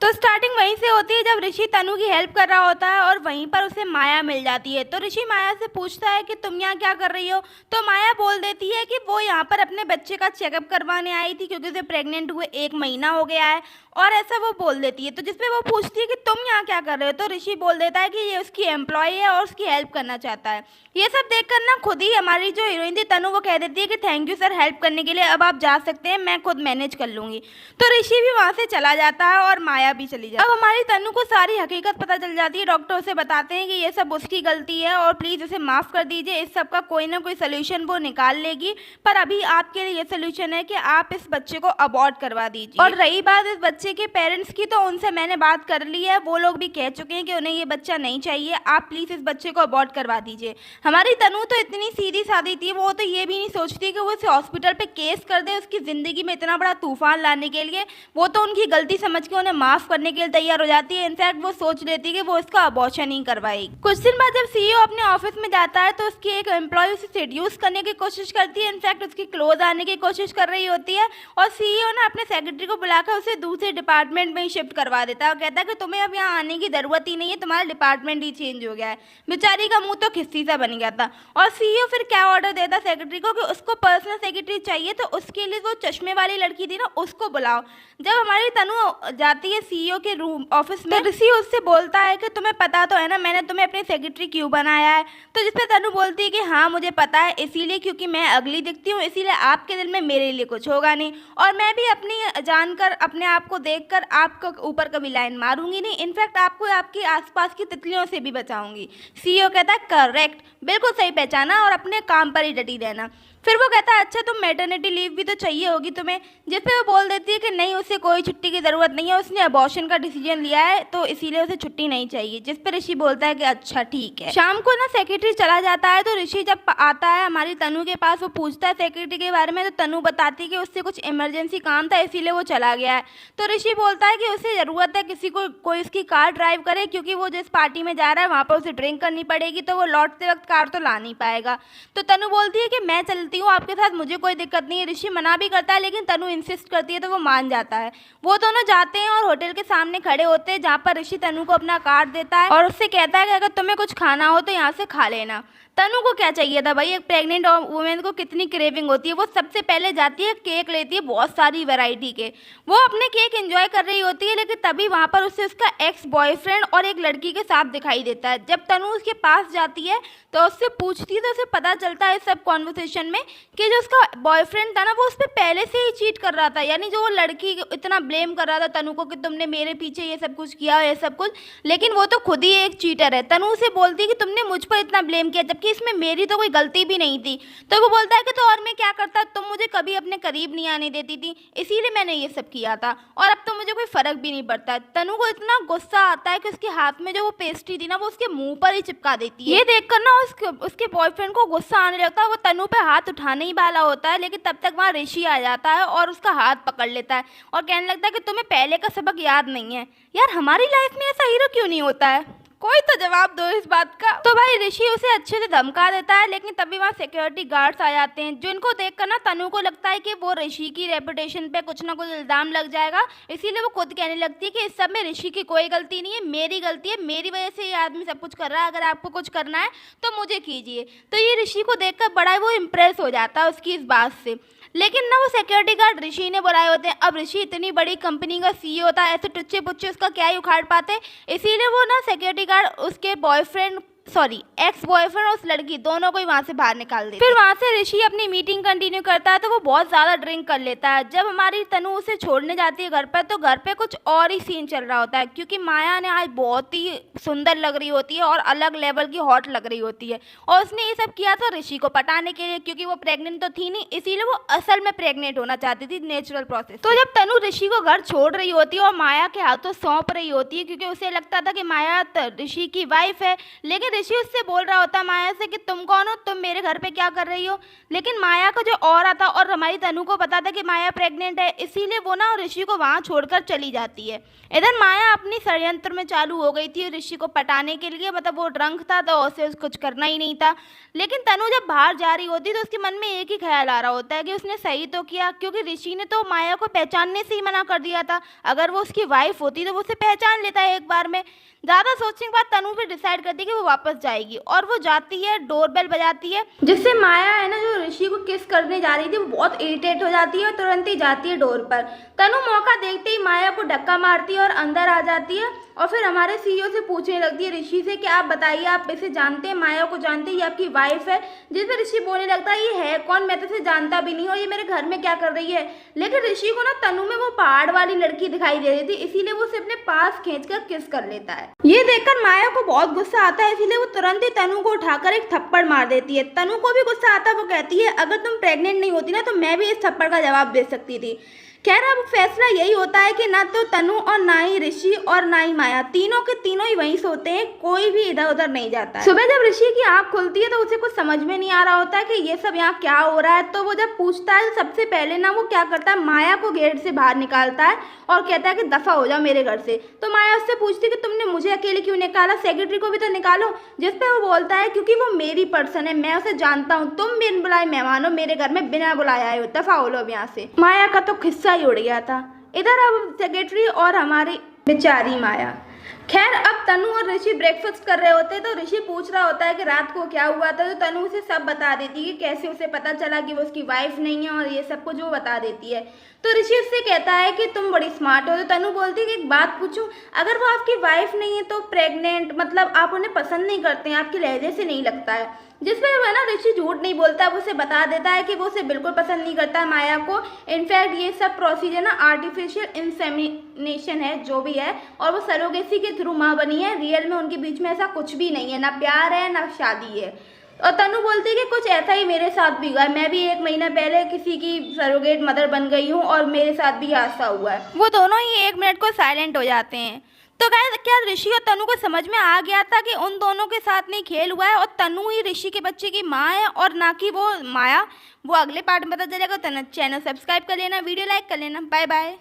तो स्टार्टिंग वहीं से होती है जब ऋषि तनु की हेल्प कर रहा होता है और वहीं पर उसे माया मिल जाती है। तो ऋषि माया से पूछता है कि तुम यहाँ क्या कर रही हो। तो माया बोल देती है कि वो यहाँ पर अपने बच्चे का चेकअप करवाने आई थी क्योंकि उसे प्रेग्नेंट हुए 1 महीना हो गया है, और ऐसा वो बोल देती है। तो जिसपे वो पूछती है कि तुम यहाँ क्या कर रहे हो, तो ऋषि बोल देता है कि ये उसकी एम्प्लॉय है और उसकी हेल्प करना चाहता है। ये सब देखकर ना खुद ही हमारी जो हीरोइन थी तनु, वो कह देती है कि थैंक यू सर हेल्प करने के लिए, अब आप जा सकते हैं, मैं खुद मैनेज कर लूँगी। तो ऋषि भी वहाँ से चला जाता है और माया भी चली जाती है। अब हमारी तनु को सारी हकीकत पता चल जाती है। डॉक्टर उसे बताते हैं कि ये सब उसकी गलती है और प्लीज़ उसे माफ़ कर दीजिए, इस सब का कोई ना कोई सोल्यूशन वो निकाल लेगी, पर अभी आपके लिए ये सोल्यूशन है कि आप इस बच्चे को अबॉर्ट करवा दीजिए। और रही बात इस बच्चे के पेरेंट्स की, तो उनसे मैंने बात कर ली है, वो लोग भी कह चुके हैं कि उन्हें ये बच्चा नहीं चाहिए, आप प्लीज़ इस बच्चे को अबॉर्ट करवा दीजिए। हमारी तनु तो इतनी सीधी सादी थी, वो तो ये भी नहीं सोचती कि वो इसे हॉस्पिटल पे केस कर दे उसकी ज़िंदगी में इतना बड़ा तूफान लाने के लिए। वो तो उनकी गलती समझ के उन्हें माफ़ करने के लिए तैयार हो जाती है। इनफैक्ट वो सोच लेती है कि वो इसका अबॉर्शन ही करवाएगी। कुछ दिन बाद जब सीईओ अपने ऑफिस में जाता है तो उसकी एक एम्प्लॉय उसे सेड्यूस करने की कोशिश करती है। इनफैक्ट उसकी क्लोज आने की कोशिश कर रही होती है और सीईओ ने अपने सेक्रेटरी को बुलाकर उसे दूसरे डिपार्टमेंट में ही शिफ्ट करवा देता है और कहता है कि तुम्हें अब यहाँ आने की ज़रूरत ही नहीं है, तुम्हारा डिपार्टमेंट ही चेंज हो गया है। बेचारी का मुंह तो खिस्सी सा बन गया था। और सीईओ फिर क्या ऑर्डर देता सेक्रेटरी को कि उसको पर्सनल सेक्रेटरी चाहिए, तो उसके लिए वो चश्मे वाली लड़की थी ना, उसको बुलाओ। जब हमारी तनु जाती है सीईओ के रूम ऑफिस में, ऋषि उससे बोलता है कि तुम्हें पता तो है ना मैंने तुम्हें अपनी सेक्रेटरी क्यों बनाया है। तो जिस पे तनु बोलती है कि हाँ मुझे पता है, इसीलिए क्योंकि मैं अगली दिखती हूँ, इसीलिए आपके दिल में मेरे लिए कुछ होगा नहीं, और मैं भी अपनी जानकर अपने आप को देखकर आपको ऊपर कभी लाइन मारूंगी नहीं, इनफैक्ट आपको आपके आसपास की तितलियों से भी बचाऊंगी। सीईओ कहता है करेक्ट, बिल्कुल सही पहचाना, और अपने काम पर ही डटी रहना। फिर वो कहता है अच्छा तुम मैटरनिटी लीव भी तो चाहिए होगी तुम्हें, जिस पे वो बोल देती है कि नहीं उसे कोई छुट्टी की ज़रूरत नहीं है, उसने अबॉर्शन का डिसीजन लिया है तो इसीलिए उसे छुट्टी नहीं चाहिए। जिस पे ऋषि बोलता है कि अच्छा ठीक है। शाम को ना सेक्रेटरी चला जाता है तो ऋषि जब आता है हमारी तनु के पास, वो पूछता है सेक्रेटरी के बारे में, तो तनु बताती है कि उससे कुछ इमरजेंसी काम था इसीलिए वो चला गया है। तो ऋषि बोलता है कि उसे ज़रूरत है किसी को कोई उसकी कार ड्राइव करे, क्योंकि वो जिस पार्टी में जा रहा है वहाँ पर उसे ड्रिंक करनी पड़ेगी, तो वो लौटते वक्त कार तो ला नहीं पाएगा। तो तनु बोलती है कि मैं चलती हूँ आपके साथ, मुझे कोई दिक्कत नहीं है। ऋषि मना भी करता है लेकिन तनु इंसिस्ट करती है तो वो मान जाता है। वो दोनों जाते हैं और होटल के सामने खड़े होते हैं जहाँ पर ऋषि तनु को अपना कार्ड देता है और उससे कहता है कि अगर तुम्हें कुछ खाना हो तो यहाँ से खा लेना। तनु को क्या चाहिए था भाई, एक प्रेग्नेंट वुमेन को कितनी क्रेविंग होती है, वो सबसे पहले जाती है केक लेती है बहुत सारी वैरायटी के, वो अपने केक एंजॉय कर रही होती है, लेकिन तभी वहाँ पर उसे उसका एक्स बॉयफ्रेंड और एक लड़की के साथ दिखाई देता है। जब तनु उसके पास जाती है तो उससे पूछती है तो उसे पता चलता है इस सब कॉन्वर्सेशन में कि जो उसका बॉयफ्रेंड था ना वो उस पर पहले से ही चीट कर रहा था। यानी जो वो लड़की इतना ब्लेम कर रहा था तनु को कि तुमने मेरे पीछे ये सब कुछ किया, ये सब कुछ, लेकिन वो तो खुद ही एक चीटर है। तनु उसे बोलती है कि तुमने मुझ पर इतना ब्लेम किया जबकि इसमें मेरी तो कोई गलती भी नहीं थी। तो वो बोलता है कि तो और मैं क्या करता, तुम मुझे कभी अपने करीब नहीं आने देती थी, इसीलिए मैंने ये सब किया था, और अब तो मुझे कोई फर्क भी नहीं पड़ता। तनु को इतना गुस्सा आता है कि उसके हाथ में जो वो पेस्ट्री थी ना वो उसके मुंह पर ही चिपका देती है। ये देखकर ना उसके बॉयफ्रेंड को गुस्सा आने लगता है, वो तनु पे हाथ उठाने ही वाला होता है, लेकिन तब तक वहाँ ऋषि आ जाता है और उसका हाथ पकड़ लेता है और कहने लगता है कि तुम्हें पहले का सबक याद नहीं है। यार हमारी लाइफ में ऐसा हीरो क्यों नहीं होता है, कोई तो जवाब दो इस बात का। तो भाई ऋषि उसे अच्छे से धमका देता है, लेकिन तभी वहाँ सिक्योरिटी गार्ड्स आ जाते हैं, जिनको देखकर ना तनु को लगता है कि वो ऋषि की रेपुटेशन पे कुछ ना कुछ इल्ज़ाम लग जाएगा, इसीलिए वो खुद कहने लगती है कि इस सब में ऋषि की कोई गलती नहीं है, मेरी गलती है, मेरी वजह से ये आदमी सब कुछ कर रहा है, अगर आपको कुछ करना है तो मुझे कीजिए। तो ये ऋषि को देखकर बड़ा वो इम्प्रेस हो जाता है उसकी इस बात से। लेकिन ना वो सिक्योरिटी गार्ड ऋषि ने बुलाए होते हैं। अब ऋषि इतनी बड़ी कंपनी का सीईओ था, ऐसे टुच्चे पुच्चे उसका क्या ही उखाड़ पाते, इसीलिए वो ना सिक्योरिटी गार्ड उसके बॉयफ्रेंड एक्स बॉयफ्रेंड और उस लड़की दोनों को ही वहाँ से बाहर निकाल देते। फिर वहाँ से ऋषि अपनी मीटिंग कंटिन्यू करता है तो वो बहुत ज़्यादा ड्रिंक कर लेता है। जब हमारी तनु उसे छोड़ने जाती है घर पर, तो घर पे कुछ और ही सीन चल रहा होता है, क्योंकि माया ने आज बहुत ही सुंदर लग रही होती है और अलग लेवल की हॉट लग रही होती है, और उसने ये सब किया था ऋषि को पटाने के लिए, क्योंकि वो प्रेग्नेंट तो थी नहीं, इसीलिए वो असल में प्रेग्नेंट होना चाहती थी नेचुरल प्रोसेस। तो जब तनु ऋषि को घर छोड़ रही होती है और माया के हाथों सौंप रही होती है, क्योंकि उसे लगता था कि माया ऋषि की वाइफ है, लेकिन ऋषि उससे बोल रहा होता है माया से कि तुम कौन हो, तुम मेरे घर पे क्या कर रही हो। लेकिन माया को जो ऑरा था और हमारी तनु को पता था कि माया प्रेग्नेंट है, इसीलिए वो ना ऋषि को वहाँ छोड़कर चली जाती है। इधर माया अपनी षड्यंत्र में चालू हो गई थी ऋषि को पटाने के लिए, मतलब वो ड्रंक था तो उसे कुछ करना ही नहीं था। लेकिन तनु जब बाहर जा रही होती तो उसके मन में एक ही ख्याल आ रहा होता है कि उसने सही तो किया, क्योंकि ऋषि ने तो माया को पहचानने से ही मना कर दिया था। अगर वो उसकी वाइफ होती तो वो उसे पहचान लेता है एक बार में। ज़्यादा सोचने के बाद तनु फिर डिसाइड करती है कि वो वापस जाएगी और वो जाती है, डोरबेल बजाती है, जिससे माया है ना जो ऋषि को किस करने जा रही थी वो बहुत इरिटेट हो जाती है और तुरंत ही जाती है डोर पर। तनु मौका देखते ही माया को धक्का मारती है और अंदर आ जाती है और फिर हमारे सीईओ से पूछने लगती है ऋषि से कि आप बताइए, आप इसे जानते हैं, माया को जानते हैं, ये आपकी वाइफ है। जिस पर ऋषि बोलने लगता है ये है कौन, मैं तो इसे जानता भी नहीं और ये मेरे घर में क्या कर रही है। लेकिन ऋषि को ना तनु में वो पहाड़ वाली लड़की दिखाई दे रही थी, इसीलिए वो उसे अपने पास खींचकर किस कर लेता है। ये देखकर माया को बहुत गुस्सा आता है, इसीलिए वो तुरंत ही तनु को उठाकर एक थप्पड़ मार देती है। तनु को भी गुस्सा आता है, वो कहती है अगर तुम प्रेग्नेंट नहीं होती ना तो मैं भी इस थप्पड़ का जवाब दे सकती थी। खैर अब फैसला यही होता है कि ना तो तनु और ना ही ऋषि और ना ही माया, तीनों के तीनों ही वहीं सोते हैं, कोई भी इधर उधर नहीं जाता है। सुबह जब ऋषि की आंख खुलती है तो उसे कुछ समझ में नहीं आ रहा होता है कि ये सब यहाँ क्या हो रहा है। तो वो जब पूछता है तो सबसे पहले ना वो क्या करता है, माया को गेट से बाहर निकालता है और कहता है कि दफा हो जाओ मेरे घर से। तो माया उससे पूछती है कि तुमने मुझे अकेले क्यों निकाला, सेक्रेटरी को भी तो निकालो। जिस पे वो बोलता है क्योंकि वो मेरी पर्सन है, मैं उसे जानता हूँ, तुम बिन बुलाए मेहमान हो, मेरे घर में बिना बुलाए आए हो, दफा हो लो अब यहाँ से। माया का तो खिस्सा ही उड़ गया था। इधर अब सेक्रेटरी और हमारी बेचारी माया। खैर अब तनु और ऋषि ब्रेकफास्ट कर रहे होते हैं तो ऋषि पूछ रहा होता है कि रात को क्या हुआ था। तो तनु उसे सब बता देती है कि कैसे उसे पता चला कि वो उसकी वाइफ नहीं है और ये सब कुछ वो बता देती है। तो ऋषि उससे कहता है कि तुम बड़ी स्मार्ट हो। तो तनु बोलती है कि एक बात पूछूं, अगर वो आपकी वाइफ नहीं है तो प्रेग्नेंट, मतलब आप उन्हें पसंद नहीं करते हैं, आपके लहजे से नहीं लगता है। जिसमें है ना ऋषि झूठ नहीं बोलता, वो उसे बता देता है कि वो उसे बिल्कुल पसंद नहीं करता माया को। इनफैक्ट ये सब प्रोसीजर ना आर्टिफिशियल इंसेमिनेशन है जो भी है, और वो सरोगेसी के थ्रू माँ बनी है। रियल में उनके बीच में ऐसा कुछ भी नहीं है, ना प्यार है ना शादी है। और तनु बोलती है कि कुछ ऐसा ही मेरे साथ भी हुआ है, मैं भी 1 महीना पहले किसी की सरोगेट मदर बन गई हूँ और मेरे साथ भी हादसा हुआ है। वो दोनों ही 1 मिनट को साइलेंट हो जाते हैं। तो क्या ऋषि और तनु को समझ में आ गया था कि उन दोनों के साथ नहीं खेल हुआ है और तनु ही ऋषि के बच्चे की माँ है और ना कि वो माया। वो अगले पार्ट में पता चलेगा। तो चैनल सब्सक्राइब कर लेना, वीडियो लाइक कर लेना। Bye bye.